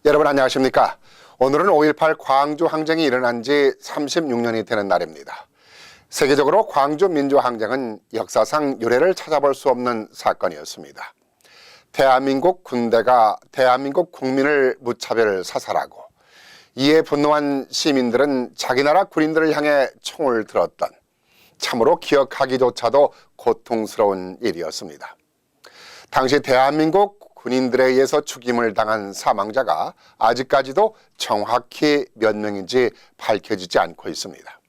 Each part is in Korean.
여러분 안녕하십니까? 오늘은 5.18 광주 항쟁이 일어난 지 36년이 되는 날입니다. 세계적으로 광주 민주항쟁은 역사상 유례를 찾아볼 수 없는 사건이었습니다. 대한민국 군대가 대한민국 국민을 무차별 사살하고 이에 분노한 시민들은 자기 나라 군인들을 향해 총을 들었던 참으로 기억하기조차도 고통스러운 일이었습니다. 당시 대한민국 군인들에 의해서 죽임을 당한 사망자가 아직까지도 정확히 몇 명인지 밝혀지지 않고 있습니다.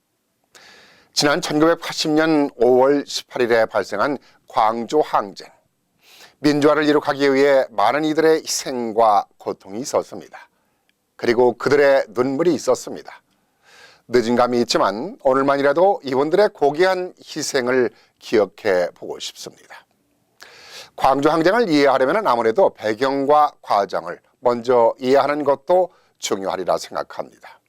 지난 1980년 5월 18일에 발생한 광주 항쟁. 민주화를 이룩하기 위해 많은 이들의 희생과 고통이 있었습니다. 그리고 그들의 눈물이 있었습니다. 늦은 감이 있지만 오늘만이라도 이분들의 고귀한 희생을 기억해 보고 싶습니다. 광주 항쟁을 이해하려면 아무래도 배경과 과정을 먼저 이해하는 것도 중요하리라 생각합니다.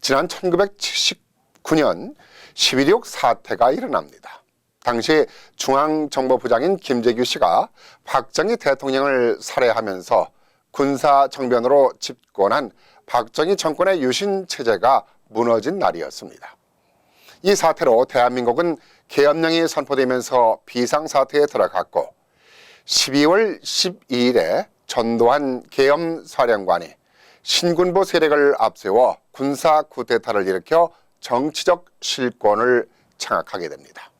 지난 1979년 11.6 사태가 일어납니다. 당시 중앙정보부장인 김재규 씨가 박정희 대통령을 살해하면서 군사정변으로 집권한 박정희 정권의 유신체제가 무너진 날이었습니다. 이 사태로 대한민국은 계엄령이 선포되면서 비상사태에 들어갔고 12월 12일에 전두환 계엄사령관이 신군부 세력을 앞세워 군사 쿠데타를 일으켜 정치적 실권을 장악하게 됩니다.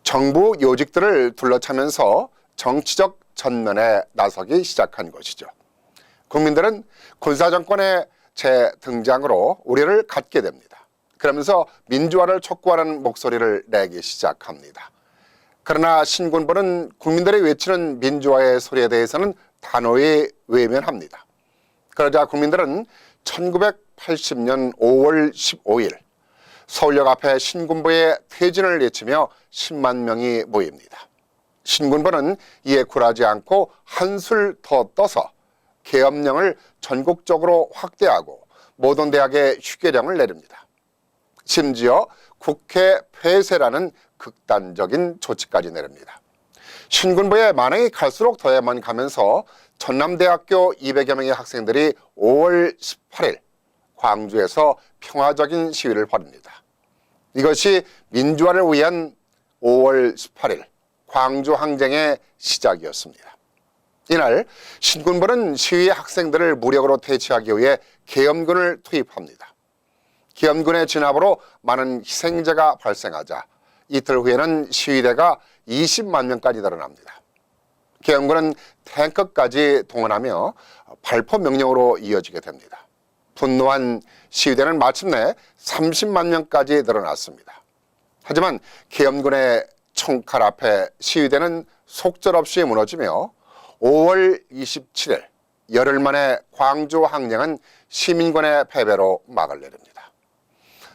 정부 요직들을 둘러차면서 정치적 전면에 나서기 시작한 것이죠. 국민들은 군사정권의 재등장으로 우려를 갖게 됩니다. 그러면서 민주화를 촉구하는 목소리를 내기 시작합니다. 그러나 신군부는 국민들이 외치는 민주화의 소리에 대해서는 단호히 외면합니다. 그러자 국민들은 1980년 5월 15일 서울역 앞에 신군부의 퇴진을 외치며 10만 명이 모입니다. 신군부는 이에 굴하지 않고 한술 더 떠서 계엄령을 전국적으로 확대하고 모든 대학에 휴교령을 내립니다. 심지어 국회 폐쇄라는 극단적인 조치까지 내립니다. 신군부의 만행이 갈수록 더해만 가면서 전남대학교 200여 명의 학생들이 5월 18일 광주에서 평화적인 시위를 벌입니다. 이것이 민주화를 위한 5월 18일 광주 항쟁의 시작이었습니다. 이날 신군부는 시위 학생들을 무력으로 퇴치하기 위해 계엄군을 투입합니다. 계엄군의 진압으로 많은 희생자가 발생하자 이틀 후에는 시위대가 20만 명까지 늘어납니다. 계엄군은 탱크까지 동원하며 발포 명령으로 이어지게 됩니다. 분노한 시위대는 마침내 30만 명까지 늘어났습니다. 하지만 계엄군의 총칼 앞에 시위대는 속절없이 무너지며 5월 27일 열흘 만에 광주 항쟁은 시민군의 패배로 막을 내립니다.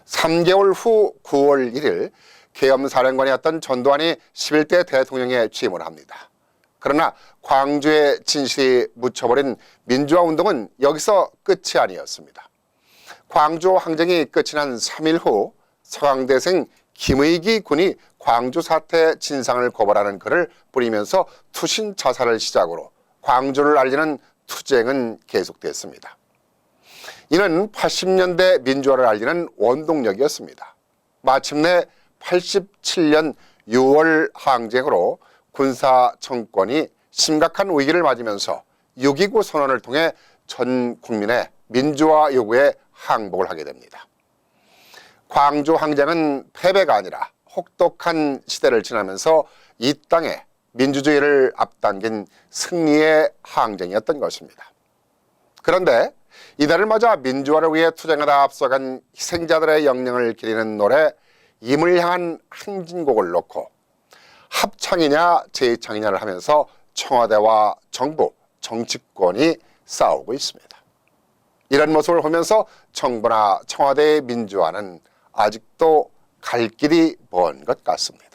3개월 후 9월 1일 계엄사령관이었던 전두환이 11대 대통령에 취임을 합니다. 그러나 광주의 진실이 묻혀버린 민주화운동은 여기서 끝이 아니었습니다. 광주 항쟁이 끝이 난 3일 후 서강대생 김의기 군이 광주 사태 진상을 고발하는 글을 뿌리면서 투신 자살을 시작으로 광주를 알리는 투쟁은 계속됐습니다. 이는 80년대 민주화를 알리는 원동력이었습니다. 마침내 87년 6월 항쟁으로 군사 정권이 심각한 위기를 맞으면서 6.29 선언을 통해 전 국민의 민주화 요구에 항복을 하게 됩니다. 광주 항쟁은 패배가 아니라 혹독한 시대를 지나면서 이 땅에 민주주의를 앞당긴 승리의 항쟁이었던 것입니다. 그런데 이달을 맞아 민주화를 위해 투쟁하다 앞서간 희생자들의 영령을 기리는 노래 임을 향한 행진곡을 놓고 합창이냐 재창이냐를 하면서 청와대와 정부, 정치권이 싸우고 있습니다. 이런 모습을 보면서 정부나 청와대의 민주화는 아직도 갈 길이 먼 것 같습니다.